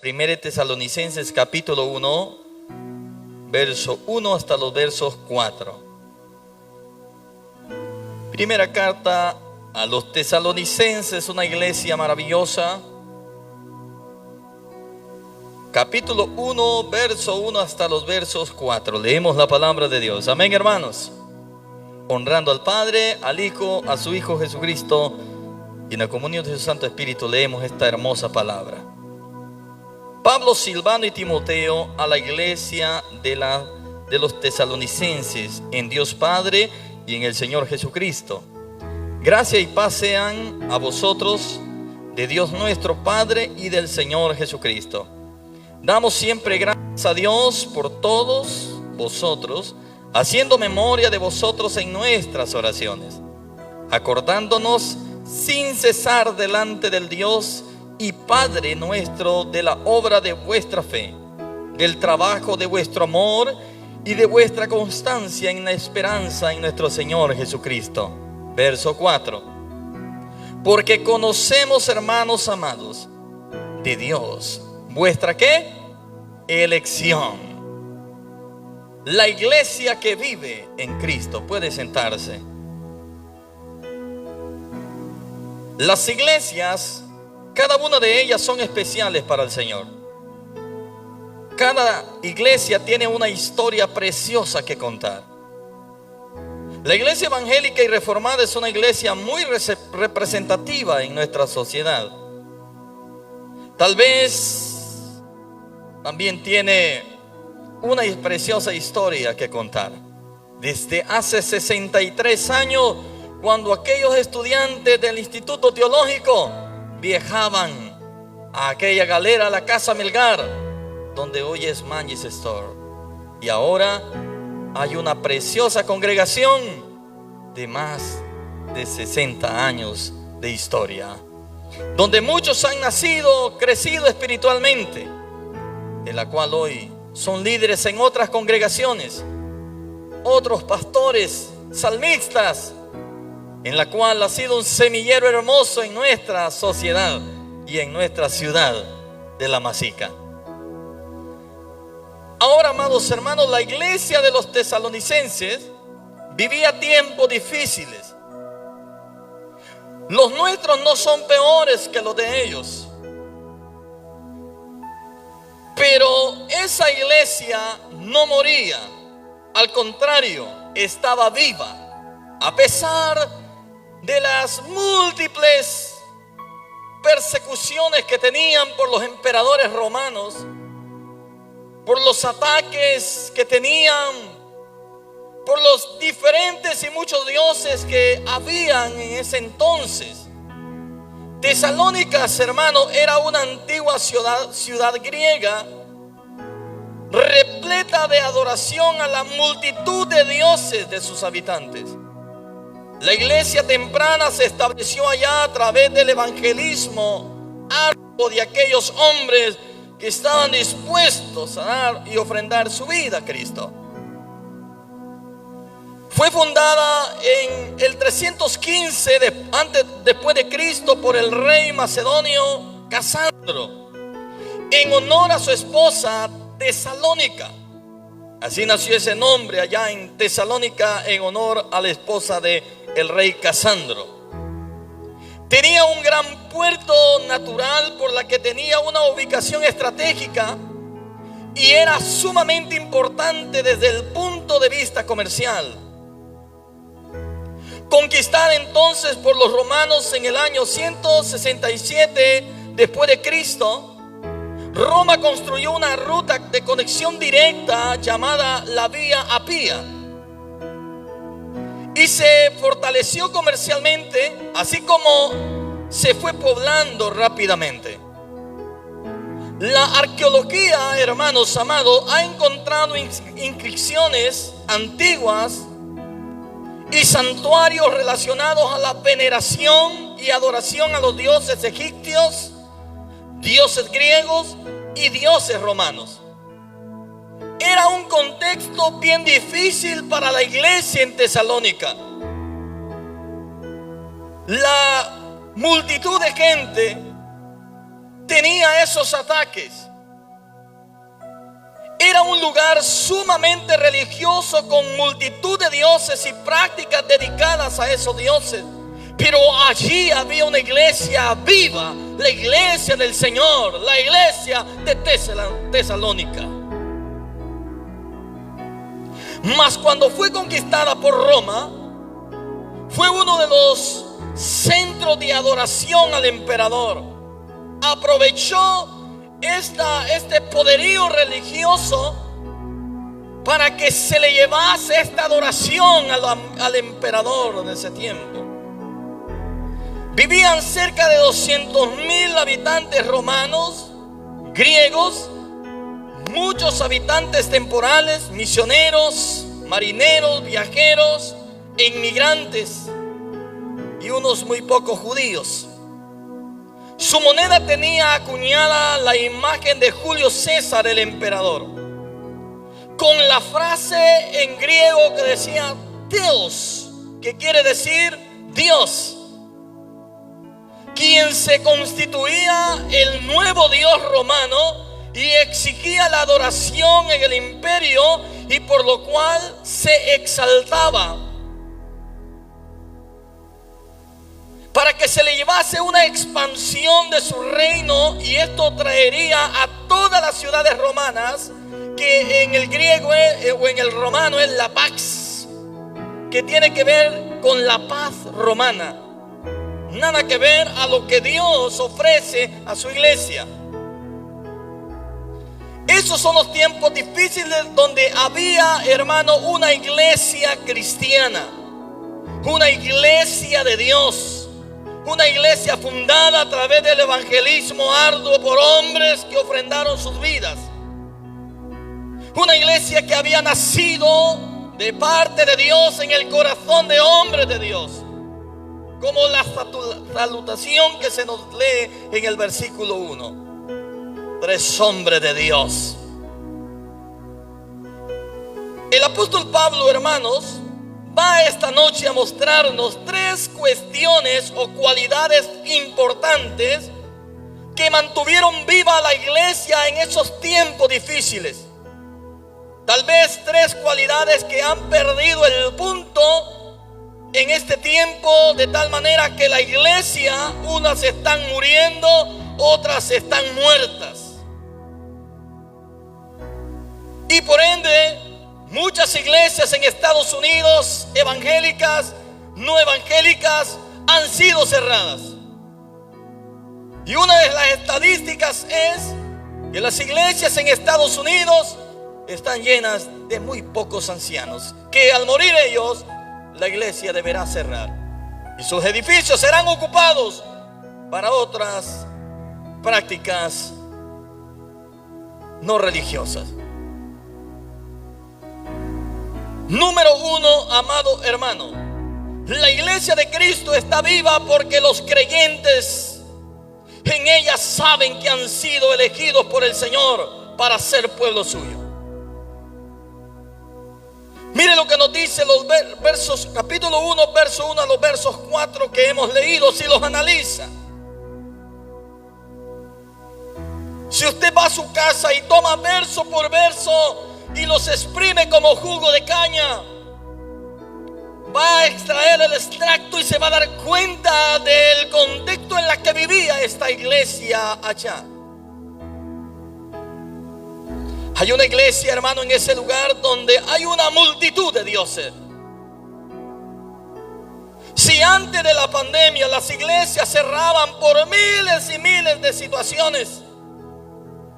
1 Tesalonicenses capítulo 1, verso 1 hasta los versos 4. Primera carta a los tesalonicenses, una iglesia maravillosa. Capítulo 1, verso 1 hasta los versos 4. Leemos la palabra de Dios. Amén, hermanos. Honrando al Padre, al Hijo, a su Hijo Jesucristo, y en la comunión de su Santo Espíritu leemos esta hermosa palabra. Pablo, Silvano y Timoteo, a la iglesia de los tesalonicenses, en Dios Padre y en el Señor Jesucristo. Gracia y paz sean a vosotros, de Dios nuestro Padre y del Señor Jesucristo. Damos siempre gracias a Dios por todos vosotros, haciendo memoria de vosotros en nuestras oraciones, acordándonos sin cesar delante del Dios y Padre nuestro de la obra de vuestra fe, del trabajo de vuestro amor y de vuestra constancia en la esperanza en nuestro Señor Jesucristo. Verso 4. Porque conocemos, hermanos amados, de Dios, vuestra ¿qué? Elección. La iglesia que vive en Cristo. Puede sentarse. Las iglesias, cada una de ellas son especiales para el Señor. Cada iglesia tiene una historia preciosa que contar. La iglesia evangélica y reformada es una iglesia muy representativa en nuestra sociedad. Tal vez también tiene una preciosa historia que contar. Desde hace 63 años, cuando aquellos estudiantes del Instituto Teológico viajaban a aquella galera, a la Casa Melgar, donde hoy es Manchester. Y ahora hay una preciosa congregación de más de 60 años de historia, donde muchos han nacido, crecido espiritualmente, de la cual hoy son líderes en otras congregaciones, otros pastores, salmistas, en la cual ha sido un semillero hermoso en nuestra sociedad y en nuestra ciudad de La Masica. Ahora, amados hermanos, la iglesia de los tesalonicenses vivía tiempos difíciles. Los nuestros no son peores que los de ellos. Pero esa iglesia no moría. Al contrario, estaba viva. A pesar de las múltiples persecuciones que tenían por los emperadores romanos, por los ataques que tenían, por los diferentes y muchos dioses que habían en ese entonces. Tesalónica, hermano, era una antigua ciudad griega, repleta de adoración a la multitud de dioses de sus habitantes. La iglesia temprana se estableció allá a través del evangelismo arduo de aquellos hombres que estaban dispuestos a dar y ofrendar su vida a Cristo. Fue fundada en el 315 después de Cristo por el rey macedonio Casandro, en honor a su esposa Tesalónica. Así nació ese nombre allá en Tesalónica, en honor a la esposa del rey Casandro. Tenía un gran puerto natural por la que tenía una ubicación estratégica y era sumamente importante desde el punto de vista comercial. Conquistada entonces por los romanos en el año 167 después de Cristo, Roma construyó una ruta de conexión directa llamada la Vía Apia y se fortaleció comercialmente, así como se fue poblando rápidamente. La arqueología, hermanos amados, ha encontrado inscripciones antiguas y santuarios relacionados a la veneración y adoración a los dioses egipcios, dioses griegos y dioses romanos. Era un contexto bien difícil para la iglesia en Tesalónica. La multitud de gente tenía esos ataques. era un lugar sumamente religioso con multitud de dioses y prácticas dedicadas a esos dioses. Pero allí había una iglesia viva, la iglesia del Señor, la iglesia de Tesalónica. Mas cuando fue conquistada por Roma, fue uno de los centros de adoración al emperador. Aprovechó este poderío religioso para que se le llevase esta adoración al emperador de ese tiempo. Vivían cerca de 200,000 habitantes romanos, griegos, muchos habitantes temporales, misioneros, marineros, viajeros e inmigrantes, y unos muy pocos judíos. Su moneda tenía acuñada la imagen de Julio César, el emperador, con la frase en griego que decía Theos, que quiere decir Dios, quien se constituía el nuevo Dios romano y exigía la adoración en el imperio, y por lo cual se exaltaba para que se le llevase una expansión de su reino, y esto traería a todas las ciudades romanas, que en el griego o en el romano es la pax, que tiene que ver con la paz romana, nada que ver a lo que Dios ofrece a su iglesia. Esos son los tiempos difíciles donde había, hermano, una iglesia cristiana, una iglesia de Dios, una iglesia fundada a través del evangelismo arduo por hombres que ofrendaron sus vidas. Una iglesia que había nacido de parte de Dios en el corazón de hombres de Dios, como la salutación que se nos lee en el versículo 1. 3 hombres de Dios. El apóstol Pablo, hermanos, va esta noche a mostrarnos 3 cuestiones o cualidades importantes que mantuvieron viva la iglesia en esos tiempos difíciles. Tal vez 3 cualidades que han perdido el punto en este tiempo, de tal manera que la iglesia, unas están muriendo, otras están muertas. Y por ende, muchas iglesias en Estados Unidos, evangélicas, no evangélicas, han sido cerradas. Y una de las estadísticas es que las iglesias en Estados Unidos están llenas de muy pocos ancianos, que al morir ellos, la iglesia deberá cerrar y sus edificios serán ocupados para otras prácticas no religiosas. Número 1, amado hermano, la iglesia de Cristo está viva porque los creyentes en ella saben que han sido elegidos por el Señor para ser pueblo suyo. Mire lo que nos dice los versos, capítulo 1, verso 1 a los versos 4 que hemos leído. Si los analiza, si usted va a su casa y toma verso por verso y los exprime como jugo de caña, va a extraer el extracto y se va a dar cuenta del contexto en la que vivía esta iglesia allá. Hay una iglesia, hermano, en ese lugar donde hay una multitud de dioses. Si antes de la pandemia las iglesias cerraban por miles y miles de situaciones,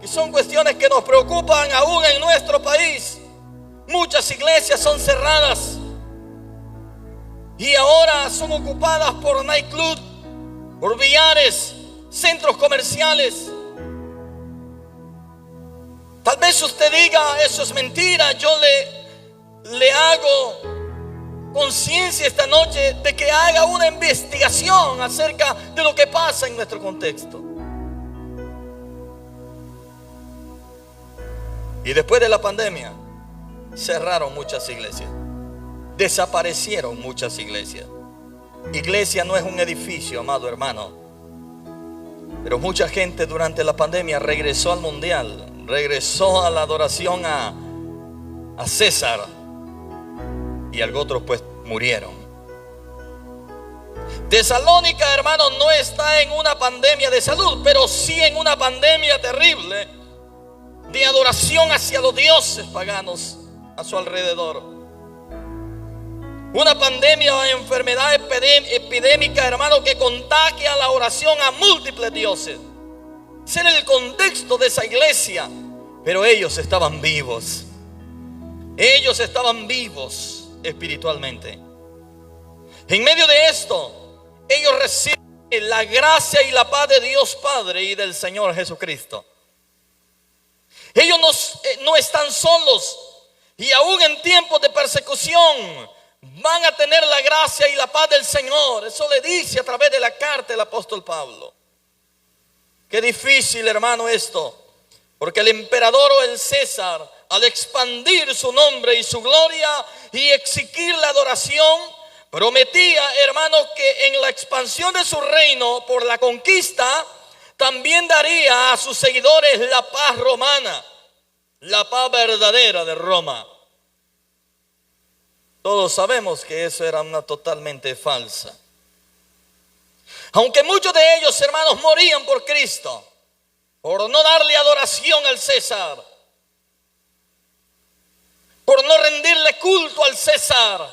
y son cuestiones que nos preocupan aún en nuestro país, muchas iglesias son cerradas y ahora son ocupadas por nightclub, por billares, centros comerciales. Tal vez usted diga, eso es mentira. Yo le hago conciencia esta noche de que haga una investigación acerca de lo que pasa en nuestro contexto. Y después de la pandemia, cerraron muchas iglesias, desaparecieron muchas iglesias. Iglesia no es un edificio, amado hermano, pero mucha gente durante la pandemia regresó al mundial, regresó a la adoración a César, y algo otros pues murieron. Tesalónica, hermano, no está en una pandemia de salud, pero sí en una pandemia terrible de adoración hacia los dioses paganos a su alrededor. Una pandemia o enfermedad epidémica, hermano, que contagia la oración a múltiples dioses. Ese era el contexto de esa iglesia. Pero ellos estaban vivos. Ellos estaban vivos espiritualmente. En medio de esto, ellos reciben la gracia y la paz de Dios Padre y del Señor Jesucristo. Ellos no están solos, y aún en tiempos de persecución van a tener la gracia y la paz del Señor. Eso le dice a través de la carta el apóstol Pablo. Qué difícil, hermano, esto, porque el emperador o el César, al expandir su nombre y su gloria y exigir la adoración, prometía, hermano, que en la expansión de su reino por la conquista, también daría a sus seguidores la paz romana, la paz verdadera de Roma. Todos sabemos que eso era una totalmente falsa. Aunque muchos de ellos, hermanos, morían por Cristo, por no darle adoración al César, por no rendirle culto al César,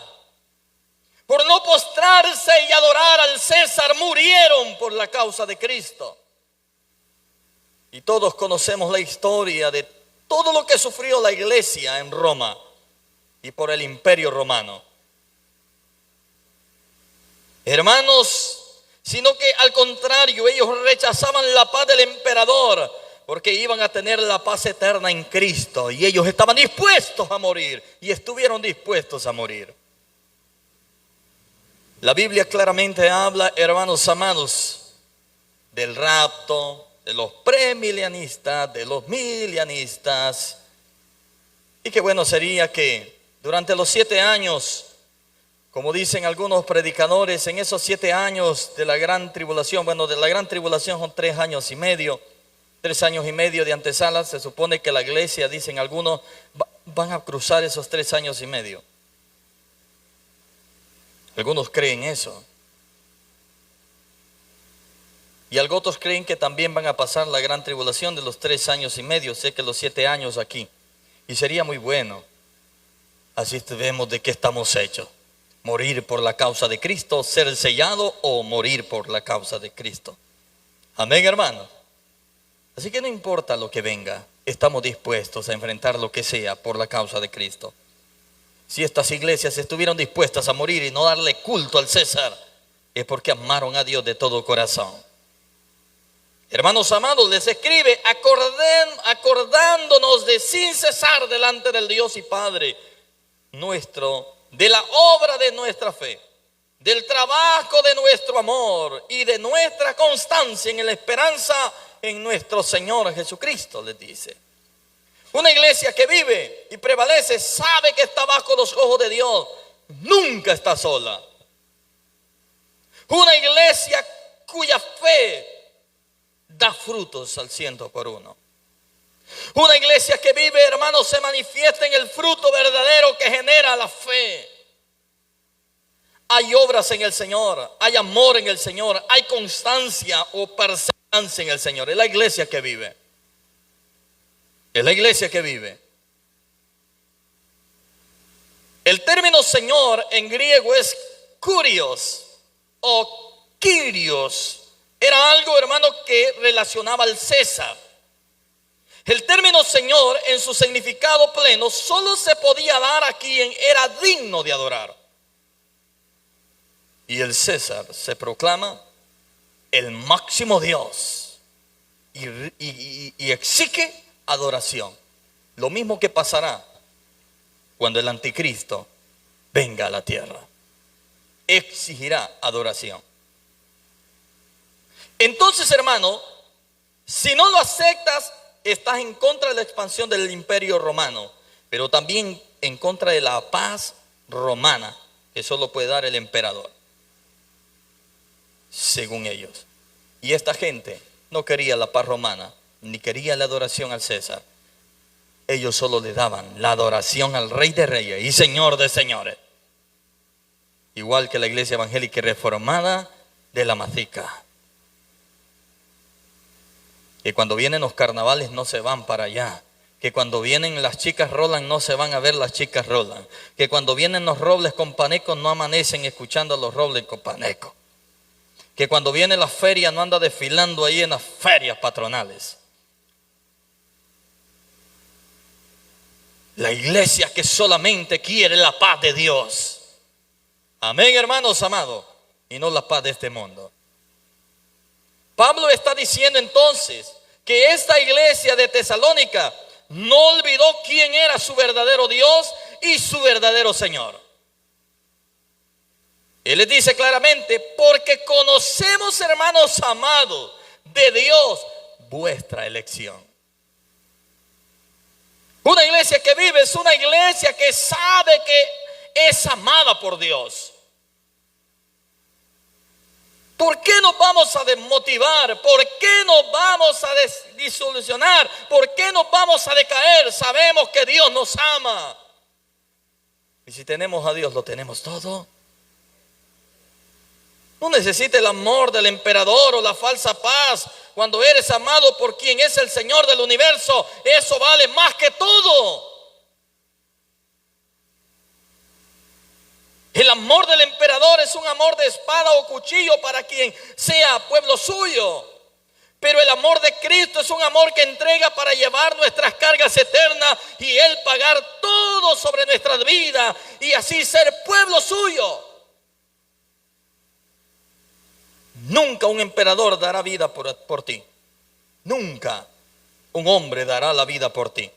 por no postrarse y adorar al César, murieron por la causa de Cristo. Y todos conocemos la historia de todo lo que sufrió la iglesia en Roma y por el imperio romano. Hermanos, sino que al contrario, ellos rechazaban la paz del emperador, porque iban a tener la paz eterna en Cristo, y ellos estaban dispuestos a morir, y estuvieron dispuestos a morir. La Biblia claramente habla, hermanos amados, del rapto, de los premilenianistas, de los milianistas. Y qué bueno sería que durante los 7 años, como dicen algunos predicadores, en esos 7 años de la gran tribulación, bueno, de la gran tribulación son 3 años y medio, 3 años y medio de antesala. Se supone que la iglesia, dicen algunos, van a cruzar esos 3 años y medio. Algunos creen eso. Y otros creen que también van a pasar la gran tribulación de los 3 años y medio, sé que los 7 años aquí. Y sería muy bueno. Así vemos de qué estamos hechos. Morir por la causa de Cristo, ser sellado o morir por la causa de Cristo. Amén, hermanos. Así que no importa lo que venga, estamos dispuestos a enfrentar lo que sea por la causa de Cristo. Si estas iglesias estuvieron dispuestas a morir y no darle culto al César, es porque amaron a Dios de todo corazón. Hermanos amados, les escribe acordándonos de sin cesar delante del Dios y Padre nuestro, de la obra de nuestra fe, del trabajo de nuestro amor y de nuestra constancia en la esperanza en nuestro Señor Jesucristo, les dice. Una iglesia que vive y prevalece sabe que está bajo los ojos de Dios, nunca está sola. Una iglesia cuya fe da frutos al 100%. Una iglesia que vive, hermanos, se manifiesta en el fruto verdadero que genera la fe. Hay obras en el Señor, hay amor en el Señor, hay constancia o perseverancia en el Señor. Es la iglesia que vive. Es la iglesia que vive. El término Señor en griego es kurios o kyrios. Era algo, hermano, que relacionaba al César. El término Señor en su significado pleno solo se podía dar a quien era digno de adorar. Y el César se proclama el máximo Dios y exige adoración. Lo mismo que pasará cuando el anticristo venga a la tierra. Exigirá adoración. Entonces, hermano, si no lo aceptas, estás en contra de la expansión del imperio romano, pero también en contra de la paz romana que solo puede dar el emperador, según ellos. Y esta gente no quería la paz romana, ni quería la adoración al César, ellos solo le daban la adoración al Rey de Reyes y Señor de Señores. Igual que la iglesia evangélica reformada de la Macica, que cuando vienen los carnavales no se van para allá, que cuando vienen las chicas Roland no se van a ver las chicas Roland, que cuando vienen los robles con panecos no amanecen escuchando a los robles con panecos, que cuando viene la feria no anda desfilando ahí en las ferias patronales. La iglesia que solamente quiere la paz de Dios. Amén, hermanos amados, y no la paz de este mundo. Pablo está diciendo entonces que esta iglesia de Tesalónica no olvidó quién era su verdadero Dios y su verdadero Señor. Él les dice claramente: porque conocemos, hermanos amados, de Dios vuestra elección. Una iglesia que vive es una iglesia que sabe que es amada por Dios. ¿Por qué nos vamos a desmotivar? ¿Por qué nos vamos a disolucionar? ¿Por qué nos vamos a decaer? Sabemos que Dios nos ama. Y si tenemos a Dios, lo tenemos todo. No necesitas el amor del emperador o la falsa paz. Cuando eres amado por quien es el Señor del universo, eso vale más que todo. El amor del emperador es un amor de espada o cuchillo para quien sea pueblo suyo. Pero el amor de Cristo es un amor que entrega para llevar nuestras cargas eternas y Él pagar todo sobre nuestras vidas y así ser pueblo suyo. Nunca un emperador dará vida por ti. Nunca un hombre dará la vida por ti.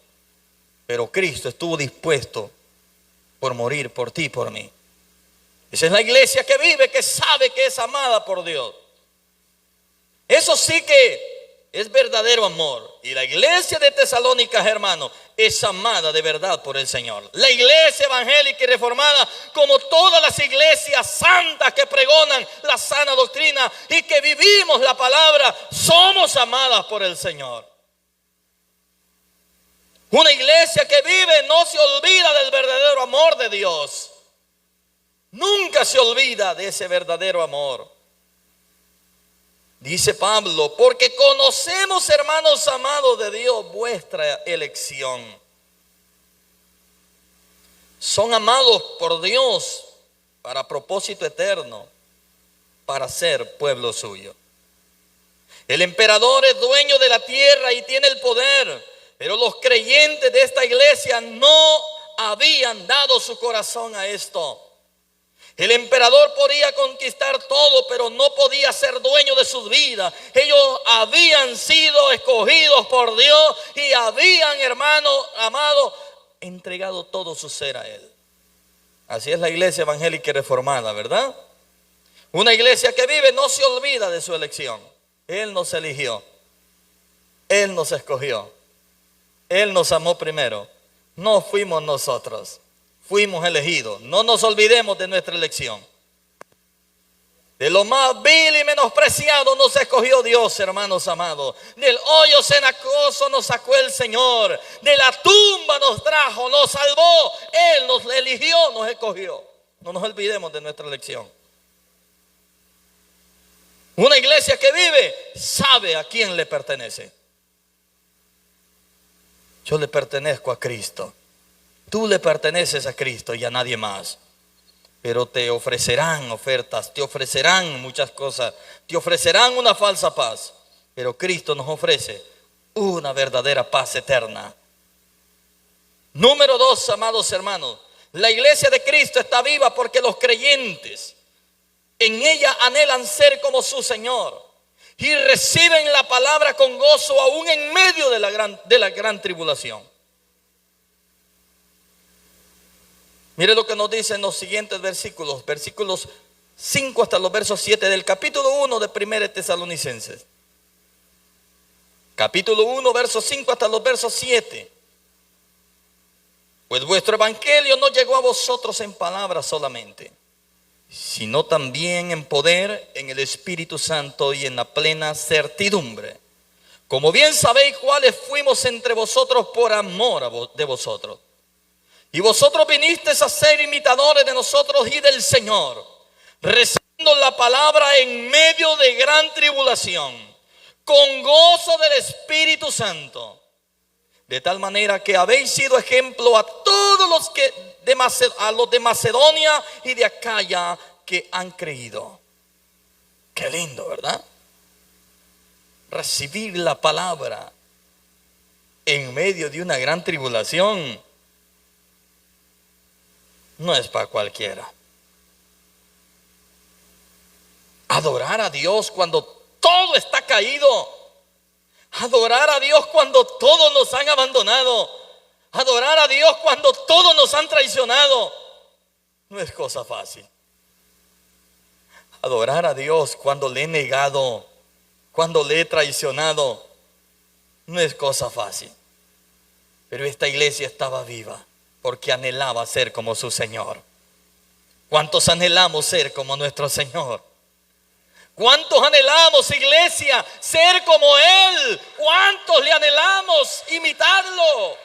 Pero Cristo estuvo dispuesto por morir por ti y por mí. Esa es la iglesia que vive, que sabe que es amada por Dios. Eso sí que es verdadero amor. Y la iglesia de Tesalónica, hermano, es amada de verdad por el Señor. La iglesia evangélica y reformada, como todas las iglesias santas que pregonan la sana doctrina y que vivimos la palabra, somos amadas por el Señor. Una iglesia que vive no se olvida del verdadero amor de Dios. Nunca se olvida de ese verdadero amor. Dice Pablo: porque conocemos, hermanos amados de Dios, vuestra elección. Son amados por Dios para propósito eterno, para ser pueblo suyo. El emperador es dueño de la tierra y tiene el poder, pero los creyentes de esta iglesia no habían dado su corazón a esto. El emperador podía conquistar todo, pero no podía ser dueño de sus vidas. Ellos habían sido escogidos por Dios y habían, hermano amado, entregado todo su ser a Él. Así es la iglesia evangélica y reformada, ¿verdad? Una iglesia que vive no se olvida de su elección. Él nos eligió, Él nos escogió, Él nos amó primero. No fuimos nosotros. Fuimos elegidos. No nos olvidemos de nuestra elección. De lo más vil y menospreciado nos escogió Dios, hermanos amados. Del hoyo cenagoso nos sacó el Señor. De la tumba nos trajo, nos salvó. Él nos eligió, nos escogió. No nos olvidemos de nuestra elección. Una iglesia que vive sabe a quién le pertenece. Yo le pertenezco a Cristo. Tú le perteneces a Cristo y a nadie más. Pero te ofrecerán ofertas, te ofrecerán muchas cosas, te ofrecerán una falsa paz. Pero Cristo nos ofrece una verdadera paz eterna. Número 2, amados hermanos, la iglesia de Cristo está viva porque los creyentes en ella anhelan ser como su Señor y reciben la palabra con gozo aún en medio de la gran tribulación. Mire lo que nos dicen los siguientes versículos, versículos 5 hasta los versos 7 del capítulo 1 de 1 Tesalonicenses. Capítulo 1, versos 5 hasta los versos 7. Pues vuestro evangelio no llegó a vosotros en palabras solamente, sino también en poder, en el Espíritu Santo y en la plena certidumbre, Como bien sabéis cuáles fuimos entre vosotros por amor de vosotros. Y vosotros vinisteis a ser imitadores de nosotros y del Señor, recibiendo la palabra en medio de gran tribulación, con gozo del Espíritu Santo. De tal manera que habéis sido ejemplo a todos los a los de Macedonia y de Acaya que han creído. Qué lindo, ¿verdad? Recibir la palabra en medio de una gran tribulación no es para cualquiera. Adorar a Dios cuando todo está caído. Adorar a Dios cuando todos nos han abandonado. Adorar a Dios cuando todos nos han traicionado. No es cosa fácil. Adorar a Dios cuando le he negado, cuando le he traicionado, no es cosa fácil. Pero esta iglesia estaba viva porque anhelaba ser como su Señor. ¿Cuántos anhelamos ser como nuestro Señor? ¿Cuántos anhelamos, iglesia, ser como Él? ¿Cuántos le anhelamos imitarlo?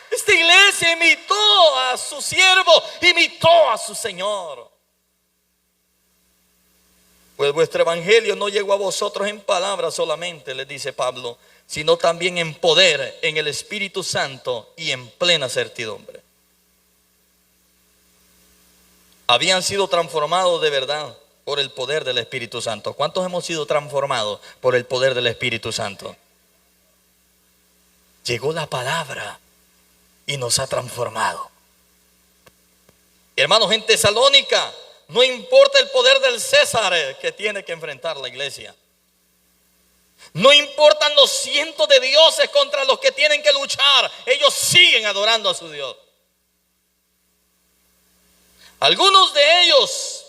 Esta iglesia imitó a su siervo, imitó a su Señor. Pues vuestro evangelio no llegó a vosotros en palabras solamente, les dice Pablo, sino también en poder, en el Espíritu Santo y en plena certidumbre. Habían sido transformados de verdad por el poder del Espíritu Santo. ¿Cuántos hemos sido transformados por el poder del Espíritu Santo? Llegó la palabra y nos ha transformado. Hermanos, en Tesalónica no importa el poder del César que tiene que enfrentar la iglesia. No importan los cientos de dioses contra los que tienen que luchar. Ellos siguen adorando a su Dios. Algunos de ellos,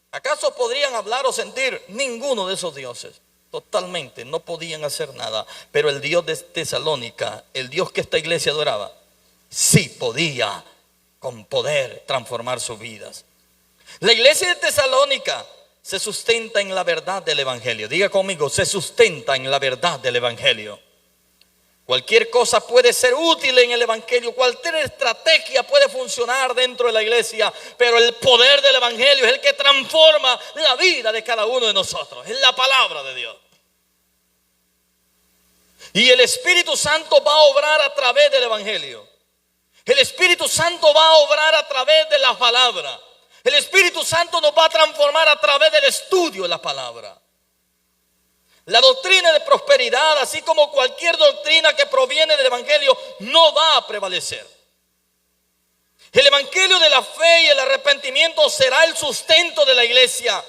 ¿acaso podrían hablar o sentir? Ninguno de esos dioses. Totalmente, no podían hacer nada. Pero el Dios de Tesalónica, el Dios que esta iglesia adoraba, sí podía con poder transformar sus vidas. La iglesia de Tesalónica se sustenta en la verdad del evangelio. Diga conmigo, se sustenta en la verdad del evangelio. Cualquier cosa puede ser útil en el evangelio, cualquier estrategia puede funcionar dentro de la iglesia, pero el poder del evangelio es el que transforma la vida de cada uno de nosotros. Es la palabra de Dios. Y el Espíritu Santo va a obrar a través del evangelio. El Espíritu Santo va a obrar a través de la palabra. El Espíritu Santo nos va a transformar a través del estudio de la palabra. La doctrina de prosperidad, así como cualquier doctrina que proviene del evangelio, no va a prevalecer. El evangelio de la fe y el arrepentimiento será el sustento de la iglesia.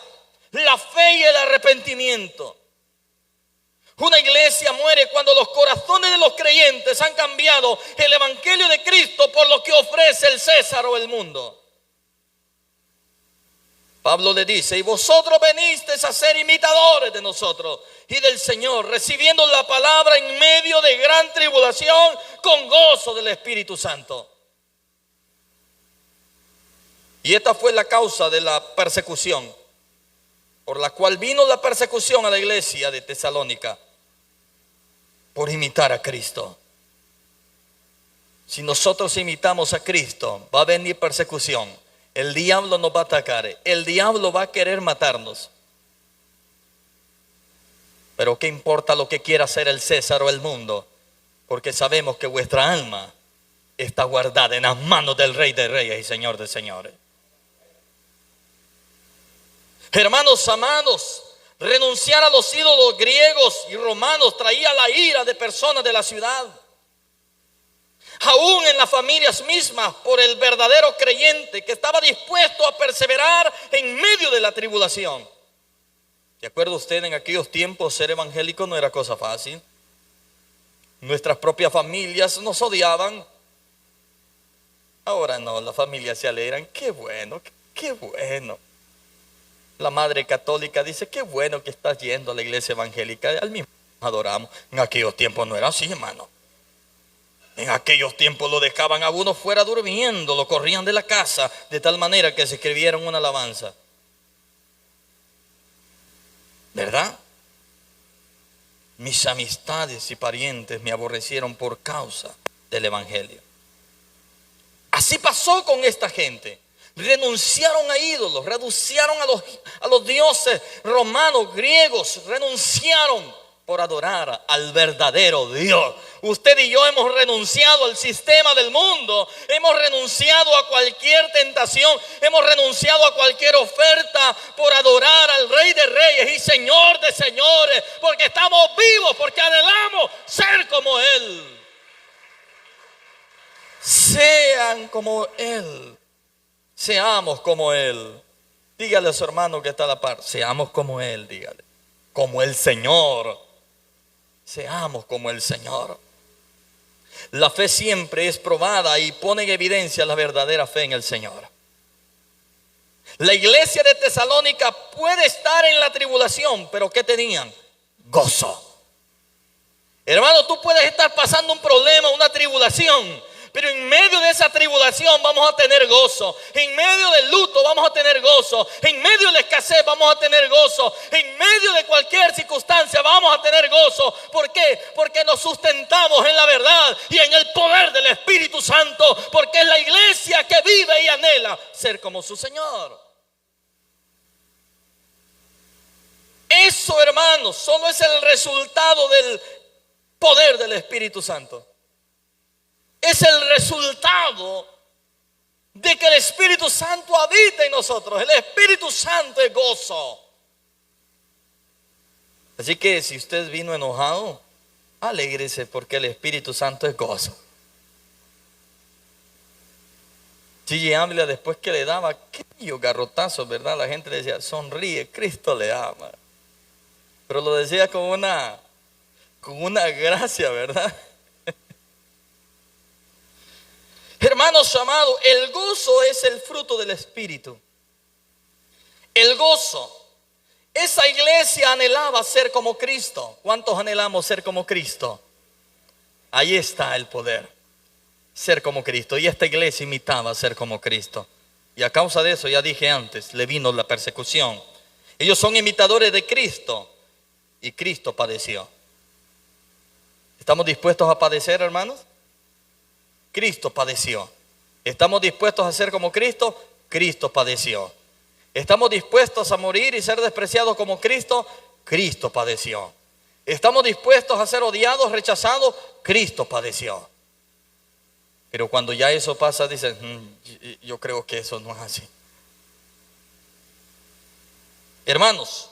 La fe y el arrepentimiento. Una iglesia muere cuando los corazones de los creyentes han cambiado el evangelio de Cristo por lo que ofrece el César o el mundo. Pablo le dice, y vosotros venisteis a ser imitadores de nosotros y del Señor, recibiendo la palabra en medio de gran tribulación con gozo del Espíritu Santo. Y esta fue la causa de la persecución, por la cual vino la persecución a la iglesia de Tesalónica, por imitar a Cristo. Si nosotros imitamos a Cristo, va a venir persecución. El diablo nos va a atacar, el diablo va a querer matarnos. Pero ¿qué importa lo que quiera hacer el César o el mundo? Porque sabemos que vuestra alma está guardada en las manos del Rey de Reyes y Señor de Señores. Hermanos amados, renunciar a los ídolos griegos y romanos traía la ira de personas de la ciudad. Aún en las familias mismas, por el verdadero creyente que estaba dispuesto a perseverar en medio de la tribulación. ¿Se acuerda usted? En aquellos tiempos ser evangélico no era cosa fácil. Nuestras propias familias nos odiaban. Ahora no, las familias se alegran. Qué bueno, qué bueno. La madre católica dice, qué bueno que estás yendo a la iglesia evangélica. Al mismo adoramos. En aquellos tiempos no era así, hermano. En aquellos tiempos lo dejaban a uno fuera durmiendo, lo corrían de la casa, de tal manera que se escribieron una alabanza. ¿Verdad? Mis amistades y parientes me aborrecieron por causa del evangelio. Así pasó con esta gente. Renunciaron a ídolos, renunciaron a los dioses romanos, griegos, renunciaron por adorar al verdadero Dios. Usted y yo hemos renunciado al sistema del mundo, hemos renunciado a cualquier tentación, hemos renunciado a cualquier oferta por adorar al Rey de Reyes y Señor de Señores, porque estamos vivos, porque anhelamos ser como Él. Sean como Él, seamos como Él. Dígale a su hermano que está a la par, seamos como Él, dígale, como el Señor. Seamos como el Señor. La fe siempre es probada y pone en evidencia la verdadera fe en el Señor. La iglesia de Tesalónica puede estar en la tribulación, pero ¿qué tenían? Gozo. Hermano, tú puedes estar pasando un problema, una tribulación, pero en medio de esa tribulación vamos a tener gozo. En medio del luto vamos a tener gozo. En medio de la escasez vamos a tener gozo. En medio de cualquier circunstancia vamos a tener gozo. ¿Por qué? Porque nos sustentamos en la verdad y en el poder del Espíritu Santo. Porque es la iglesia que vive y anhela ser como su Señor. Eso, hermanos, solo es el resultado del poder del Espíritu Santo. Es el resultado de que el Espíritu Santo habita en nosotros. El Espíritu Santo es gozo. Así que si usted vino enojado, alégrese porque el Espíritu Santo es gozo. G.G. Ávila, después que le daba aquellos garrotazos, ¿verdad? La gente le decía, sonríe, Cristo le ama. Pero lo decía con una gracia, ¿verdad? Hermanos amados, el gozo es el fruto del Espíritu. El gozo. Esa iglesia anhelaba ser como Cristo. ¿Cuántos anhelamos ser como Cristo? Ahí está el poder. Ser como Cristo. Y esta iglesia imitaba ser como Cristo. Y a causa de eso, ya dije antes, le vino la persecución. Ellos son imitadores de Cristo. Y Cristo padeció. ¿Estamos dispuestos a padecer, hermanos? Cristo padeció. ¿Estamos dispuestos a ser como Cristo? Cristo padeció. ¿Estamos dispuestos a morir y ser despreciados como Cristo? Cristo padeció. ¿Estamos dispuestos a ser odiados, rechazados? Cristo padeció. Pero cuando ya eso pasa, dicen, yo creo que eso no es así. Hermanos,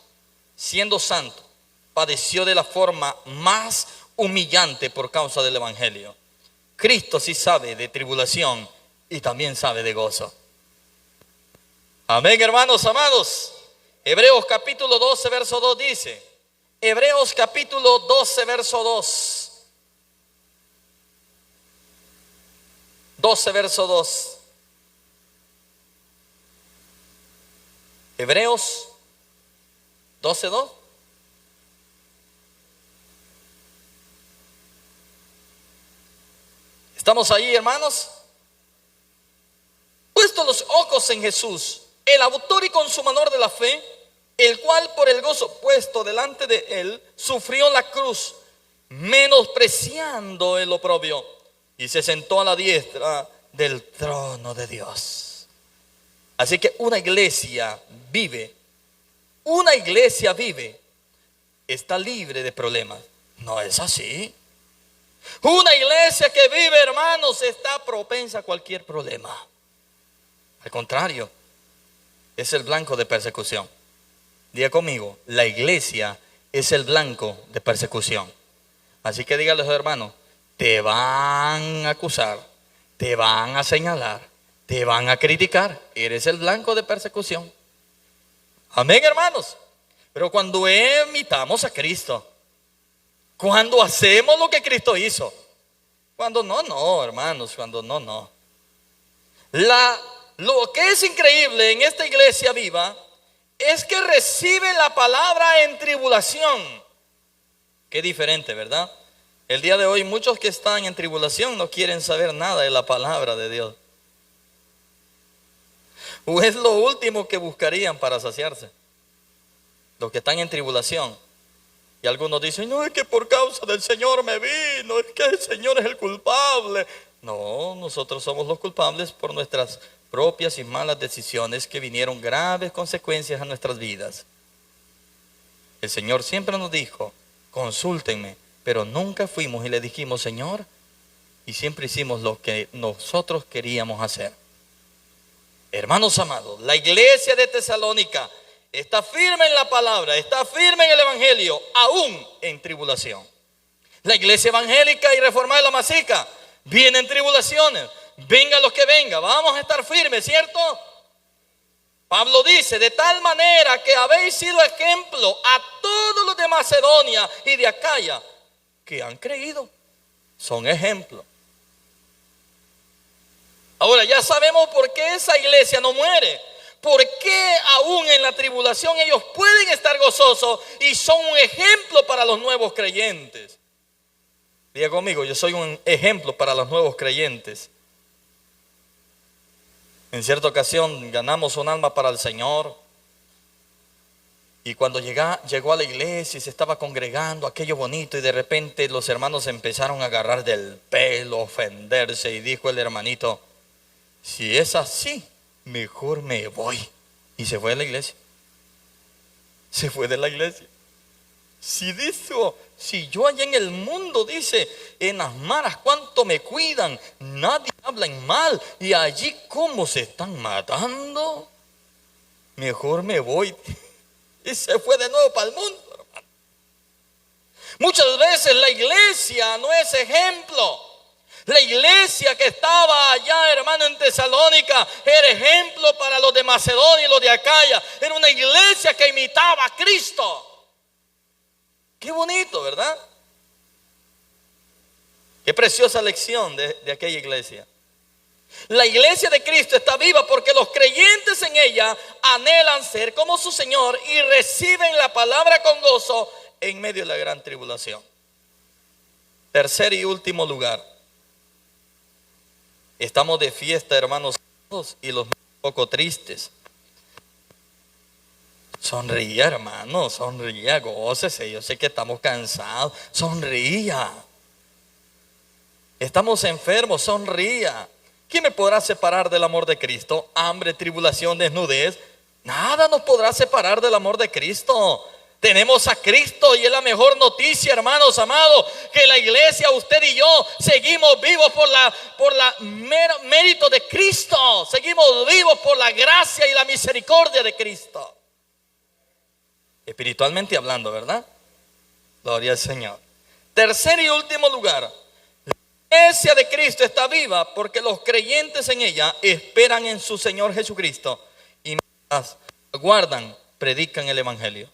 siendo santo, padeció de la forma más humillante por causa del evangelio. Cristo sí sabe de tribulación y también sabe de gozo. Amén, hermanos amados. Hebreos capítulo 12, verso 2 dice. Hebreos capítulo 12, verso 2. 12, verso 2. Hebreos 12, 2. ¿Estamos ahí, hermanos? Puestos los ojos en Jesús, el autor y consumador de la fe, el cual por el gozo puesto delante de él, sufrió la cruz, menospreciando el oprobio, y se sentó a la diestra del trono de Dios. Así que una iglesia vive, está libre de problemas. No es así. Una iglesia que vive, hermanos, está propensa a cualquier problema. Al contrario, es el blanco de persecución. Diga conmigo, la iglesia es el blanco de persecución. Así que dígale a los hermanos, te van a acusar, te van a señalar, te van a criticar. Eres el blanco de persecución. Amén, hermanos. Pero cuando imitamos a Cristo, cuando hacemos lo que Cristo hizo, cuando no, hermanos, cuando no. Lo que es increíble en esta iglesia viva es que reciben la palabra en tribulación. Qué diferente, ¿verdad? El día de hoy muchos que están en tribulación no quieren saber nada de la palabra de Dios. O es lo último que buscarían para saciarse. Los que están en tribulación Y algunos dicen, no, es que por causa del Señor me vino, es que el Señor es el culpable. No, nosotros somos los culpables por nuestras propias y malas decisiones que vinieron graves consecuencias a nuestras vidas. El Señor siempre nos dijo, consúltenme, pero nunca fuimos y le dijimos, Señor, y siempre hicimos lo que nosotros queríamos hacer. Hermanos amados, la iglesia de Tesalónica está firme en la palabra, está firme en el evangelio, aún en tribulación. La iglesia evangélica y reformada de la Masica vienen tribulaciones, venga lo que venga, vamos a estar firmes, ¿cierto? Pablo dice, de tal manera que habéis sido ejemplo a todos los de Macedonia y de Acaya que han creído, son ejemplos. Ahora ya sabemos por qué esa iglesia no muere. ¿Por qué aún en la tribulación ellos pueden estar gozosos y son un ejemplo para los nuevos creyentes? Diga conmigo, yo soy un ejemplo para los nuevos creyentes. En cierta ocasión ganamos un alma para el Señor. Y cuando llegó a la iglesia y se estaba congregando, aquello bonito, y de repente los hermanos empezaron a agarrar del pelo, ofenderse, y dijo el hermanito, si es así, mejor me voy. Y se fue de la iglesia. Se fue de la iglesia. Si yo allá en el mundo, dice, en las maras cuánto me cuidan, nadie habla en mal, y allí cómo se están matando, mejor me voy. Y se fue de nuevo para el mundo, hermano. Muchas veces la iglesia no es ejemplo. La iglesia que estaba allá, hermano, en Tesalónica, era ejemplo para los de Macedonia y los de Acaya. Era una iglesia que imitaba a Cristo. Qué bonito, ¿verdad? Qué preciosa lección de aquella iglesia. La iglesia de Cristo está viva porque los creyentes en ella anhelan ser como su Señor y reciben la palabra con gozo en medio de la gran tribulación. Tercer y último lugar. Estamos de fiesta, hermanos, y los un poco tristes. Sonría, hermano, sonría, gócese. Yo sé que estamos cansados. Sonría. Estamos enfermos, sonría. ¿Quién me podrá separar del amor de Cristo? Hambre, tribulación, desnudez. Nada nos podrá separar del amor de Cristo. Tenemos a Cristo y es la mejor noticia, hermanos amados, que la iglesia, usted y yo, seguimos vivos por la mérito de Cristo. Seguimos vivos por la gracia y la misericordia de Cristo. Espiritualmente hablando, ¿verdad? Gloria al Señor. Tercer y último lugar. La iglesia de Cristo está viva porque los creyentes en ella esperan en su Señor Jesucristo y mientras aguardan, predican el evangelio.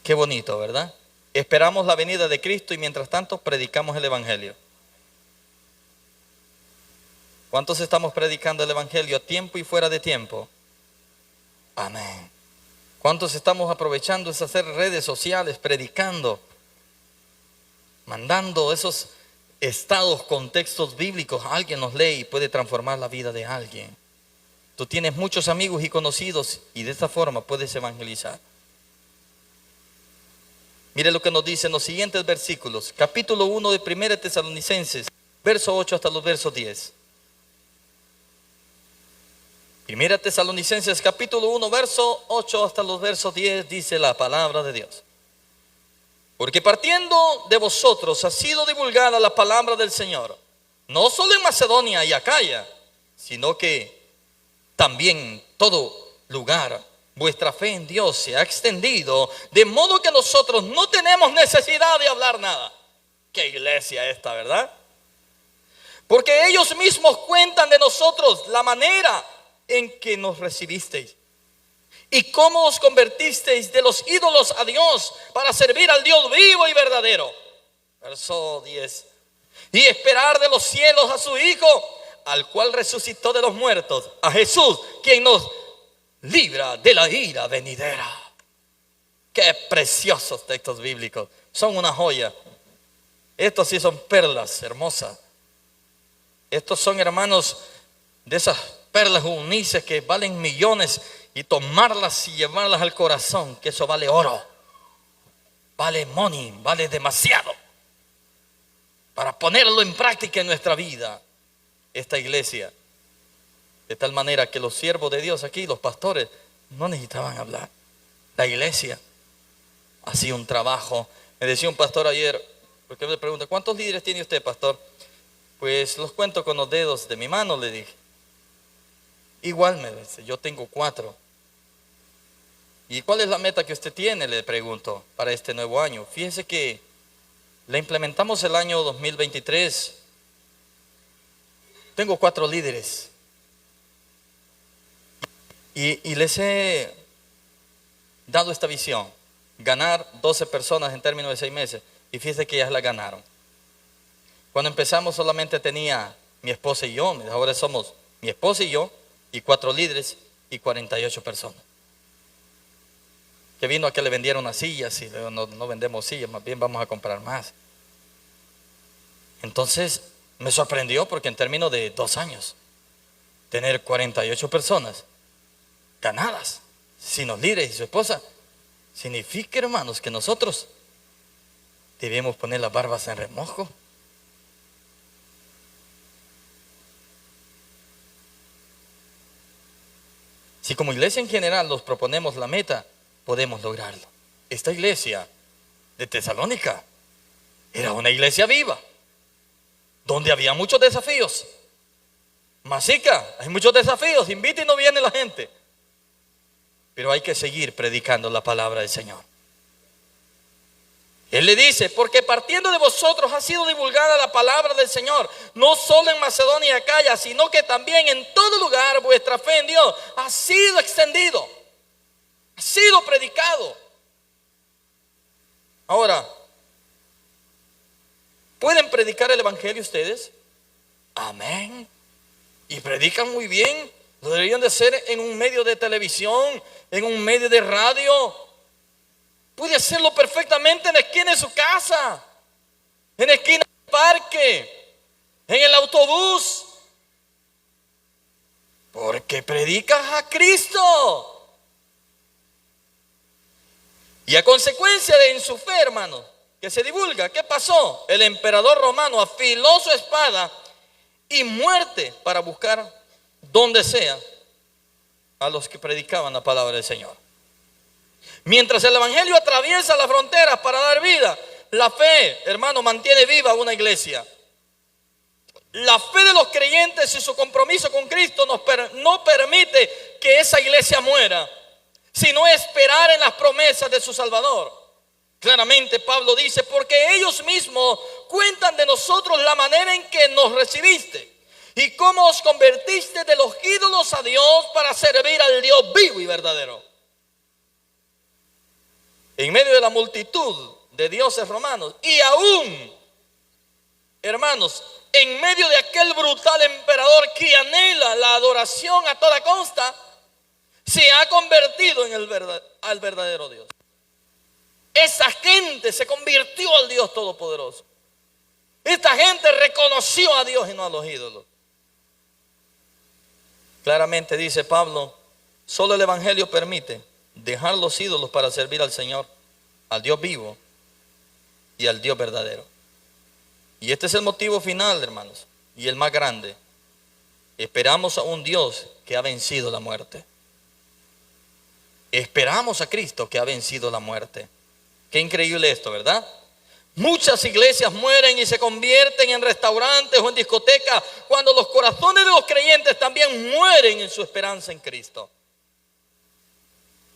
Qué bonito, ¿verdad? Esperamos la venida de Cristo y mientras tanto predicamos el evangelio. ¿Cuántos estamos predicando el evangelio a tiempo y fuera de tiempo? Amén. ¿Cuántos estamos aprovechando es hacer redes sociales, predicando, mandando esos estados con textos bíblicos? Alguien nos lee y puede transformar la vida de alguien. Tú tienes muchos amigos y conocidos y de esta forma puedes evangelizar. Mire lo que nos dice en los siguientes versículos. Capítulo 1 de 1 Tesalonicenses, verso 8 hasta los versos 10. 1 Tesalonicenses capítulo 1, verso 8 hasta los versos 10 dice la palabra de Dios. Porque partiendo de vosotros ha sido divulgada la palabra del Señor, no solo en Macedonia y Acaya, sino que también en todo lugar vuestra fe en Dios se ha extendido, de modo que nosotros no tenemos necesidad de hablar nada. Qué iglesia esta, ¿verdad? Porque ellos mismos cuentan de nosotros la manera en que nos recibisteis y cómo os convertisteis de los ídolos a Dios para servir al Dios vivo y verdadero. Verso 10. Y esperar de los cielos a su Hijo, al cual resucitó de los muertos, a Jesús, quien nos libra de la ira venidera. Qué preciosos textos bíblicos. Son una joya. Estos sí son perlas hermosas. Estos son, hermanos, de esas perlas unices que valen millones y tomarlas y llevarlas al corazón, que eso vale oro, vale money, vale demasiado, para ponerlo en práctica en nuestra vida. Esta iglesia, de tal manera que los siervos de Dios aquí, los pastores, no necesitaban hablar. La iglesia hacía un trabajo. Me decía un pastor ayer, porque me pregunta, ¿cuántos líderes tiene usted, pastor? Pues los cuento con los dedos de mi mano, le dije. Igual me dice, yo tengo 4. ¿Y cuál es la meta que usted tiene? Le pregunto, para este nuevo año. Fíjese que la implementamos el año 2023. Tengo 4 líderes. Y les he dado esta visión. Ganar 12 personas en términos de 6 meses. Y fíjese que ellas la ganaron. Cuando empezamos solamente tenía mi esposa y yo. Ahora somos mi esposa y yo y 4 líderes y 48 personas. Que vino a que le vendieron unas sillas y no vendemos sillas, más bien vamos a comprar más. Entonces me sorprendió porque en términos de 2 años, tener 48 personas ganadas, sin los líderes y su esposa, significa, hermanos, que nosotros debemos poner las barbas en remojo. Si como iglesia en general nos proponemos la meta, podemos lograrlo. Esta iglesia de Tesalónica era una iglesia viva, donde había muchos desafíos. Masica, hay muchos desafíos, invita y no viene la gente. Pero hay que seguir predicando la palabra del Señor. Él le dice, porque partiendo de vosotros ha sido divulgada la palabra del Señor, no solo en Macedonia y Acaya, sino que también en todo lugar vuestra fe en Dios ha sido extendido, ha sido predicado. Ahora, ¿pueden predicar el evangelio ustedes? Amén. Y predican muy bien. Lo deberían de hacer en un medio de televisión, en un medio de radio. Puede hacerlo perfectamente en la esquina de su casa, en la esquina del parque, en el autobús. Porque predicas a Cristo. Y a consecuencia de en su fe, hermano, que se divulga, ¿qué pasó? El emperador romano afiló su espada y muerte para buscar donde sea a los que predicaban la palabra del Señor. Mientras el evangelio atraviesa las fronteras para dar vida, la fe, hermano, mantiene viva una iglesia. La fe de los creyentes y su compromiso con Cristo no permite que esa iglesia muera, sino esperar en las promesas de su Salvador. Claramente Pablo dice, porque ellos mismos cuentan de nosotros la manera en que nos recibiste y cómo os convertiste de los ídolos a Dios para servir al Dios vivo y verdadero. En medio de la multitud de dioses romanos y aún, hermanos, en medio de aquel brutal emperador que anhela la adoración a toda costa, se ha convertido en al verdadero Dios. Esa gente se convirtió al Dios Todopoderoso. Esta gente reconoció a Dios y no a los ídolos. Claramente dice Pablo, solo el evangelio permite dejar los ídolos para servir al Señor, al Dios vivo y al Dios verdadero. Y este es el motivo final, hermanos, y el más grande. Esperamos a un Dios que ha vencido la muerte. Esperamos a Cristo que ha vencido la muerte. Qué increíble esto, ¿verdad? Muchas iglesias mueren y se convierten en restaurantes o en discotecas cuando los corazones de los creyentes también mueren en su esperanza en Cristo.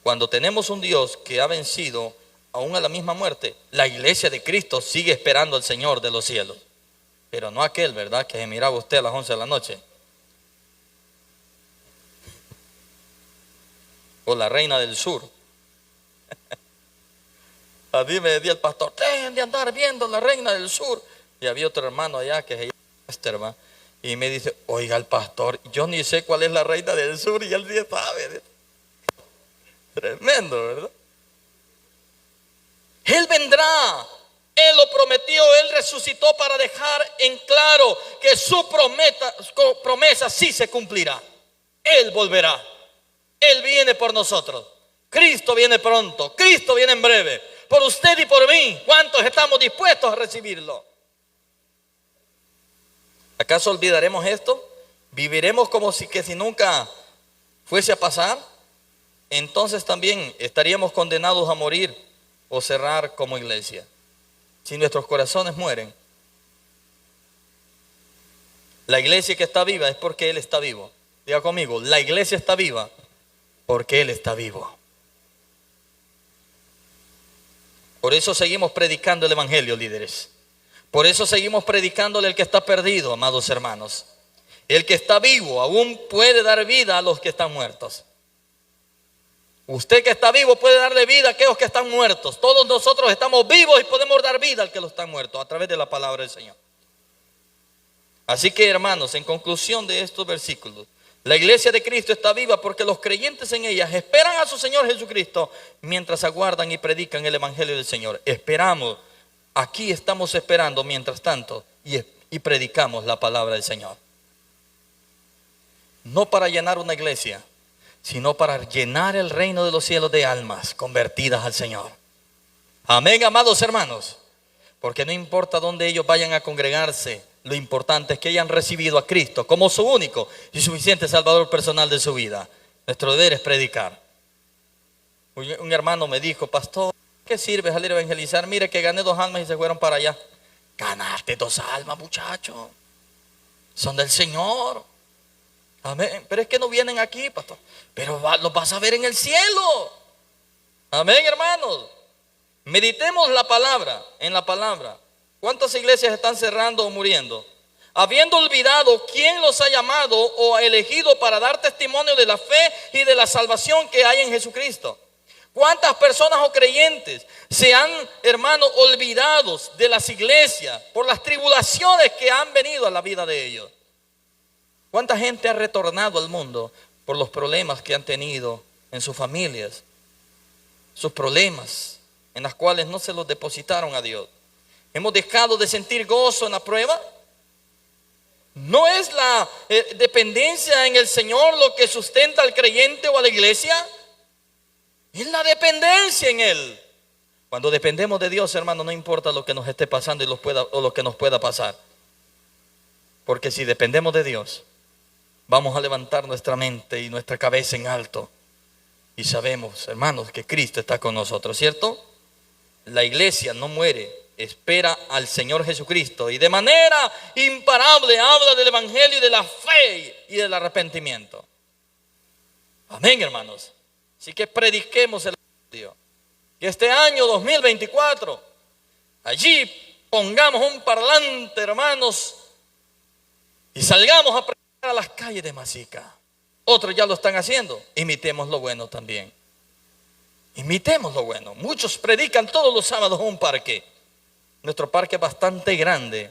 Cuando tenemos un Dios que ha vencido aún a la misma muerte, la iglesia de Cristo sigue esperando al Señor de los cielos. Pero no aquel, ¿verdad?, que se miraba usted a las 11 de la noche. O la reina del sur. A mí me decía el pastor, dejen de andar viendo la reina del sur. Y había otro hermano allá que se llama Esther, ¿va? Y me dice, oiga el pastor, yo ni sé cuál es la reina del sur y él sí sabe. Tremendo, ¿verdad? Él vendrá, Él lo prometió, Él resucitó para dejar en claro que su promesa sí se cumplirá. Él volverá. Él viene por nosotros. Cristo viene pronto. Cristo viene en breve. Por usted y por mí. ¿Cuántos estamos dispuestos a recibirlo? ¿Acaso olvidaremos esto? ¿Viviremos como si nunca fuese a pasar? Entonces también estaríamos condenados a morir o cerrar como iglesia. Si nuestros corazones mueren, la iglesia que está viva es porque Él está vivo. Diga conmigo, la iglesia está viva porque Él está vivo. Por eso seguimos predicando el evangelio, líderes. Por eso seguimos predicándole al que está perdido, amados hermanos. El que está vivo aún puede dar vida a los que están muertos. Usted que está vivo puede darle vida a aquellos que están muertos. Todos nosotros estamos vivos y podemos dar vida al que lo está muerto a través de la palabra del Señor. Así que, hermanos, en conclusión de estos versículos, la iglesia de Cristo está viva porque los creyentes en ella esperan a su Señor Jesucristo mientras aguardan y predican el evangelio del Señor. Esperamos, aquí estamos esperando mientras tanto y predicamos la palabra del Señor. No para llenar una iglesia, sino para llenar el reino de los cielos de almas convertidas al Señor. Amén, amados hermanos. Porque no importa dónde ellos vayan a congregarse, lo importante es que hayan recibido a Cristo como su único y suficiente Salvador personal de su vida. Nuestro deber es predicar. Un hermano me dijo: pastor, ¿qué sirve salir a evangelizar? Mire que gané 2 almas y se fueron para allá. Ganaste 2 almas, muchacho. Son del Señor. Amén. Pero es que no vienen aquí, pastor. Pero los vas a ver en el cielo. Amén, hermanos. Meditemos en la palabra. ¿Cuántas iglesias están cerrando o muriendo? Habiendo olvidado quién los ha llamado o elegido para dar testimonio de la fe y de la salvación que hay en Jesucristo. ¿Cuántas personas o creyentes se han, hermanos, olvidados de las iglesias por las tribulaciones que han venido a la vida de ellos? ¿Cuánta gente ha retornado al mundo por los problemas que han tenido en sus familias? Sus problemas en los cuales no se los depositaron a Dios. ¿Hemos dejado de sentir gozo en la prueba? ¿No es la dependencia en el Señor lo que sustenta al creyente o a la iglesia? Es la dependencia en Él. Cuando dependemos de Dios, hermano, no importa lo que nos esté pasando o lo que nos pueda pasar. Porque si dependemos de Dios, vamos a levantar nuestra mente y nuestra cabeza en alto. Y sabemos, hermanos, que Cristo está con nosotros, ¿cierto? La iglesia no muere, espera al Señor Jesucristo y de manera imparable habla del evangelio y de la fe y del arrepentimiento. Amén, hermanos. Así que prediquemos el evangelio. Que este año 2024, allí pongamos un parlante, hermanos, y salgamos a predicar a las calles de Masica. Otros ya lo están haciendo. Imitemos lo bueno también. Imitemos lo bueno. Muchos predican todos los sábados en un parque. Nuestro parque es bastante grande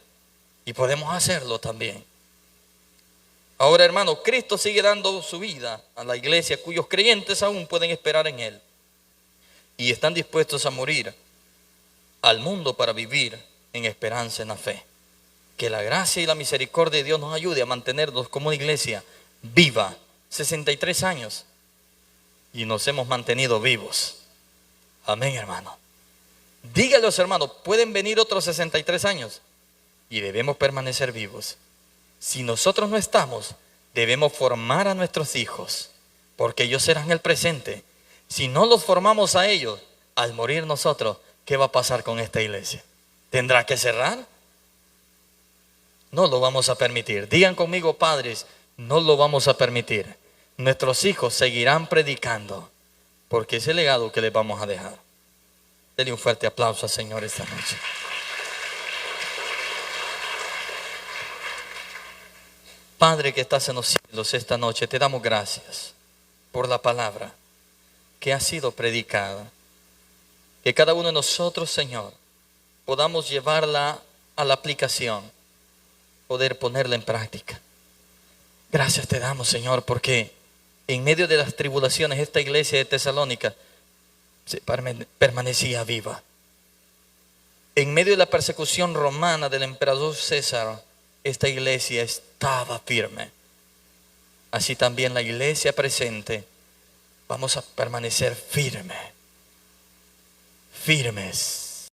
y podemos hacerlo también. Ahora, hermano, Cristo sigue dando su vida a la iglesia cuyos creyentes aún pueden esperar en Él y están dispuestos a morir al mundo para vivir en esperanza en la fe. Que la gracia y la misericordia de Dios nos ayude a mantenernos como una iglesia viva. 63 años y nos hemos mantenido vivos. Amén, hermano. Dígale a los hermanos, pueden venir otros 63 años y debemos permanecer vivos. Si nosotros no estamos, debemos formar a nuestros hijos, porque ellos serán el presente. Si no los formamos a ellos, al morir nosotros, ¿qué va a pasar con esta iglesia? ¿Tendrá que cerrar? No lo vamos a permitir. Digan conmigo, padres, no lo vamos a permitir. Nuestros hijos seguirán predicando, porque es el legado que les vamos a dejar. Denle un fuerte aplauso al Señor esta noche. Padre que estás en los cielos, esta noche te damos gracias por la palabra que ha sido predicada. Que cada uno de nosotros, Señor, podamos llevarla a la aplicación, poder ponerla en práctica. Gracias te damos, Señor, porque en medio de las tribulaciones esta iglesia de Tesalónica permanecía viva. En medio de la persecución romana del emperador César, esta iglesia estaba firme. Así también la iglesia presente vamos a permanecer firmes.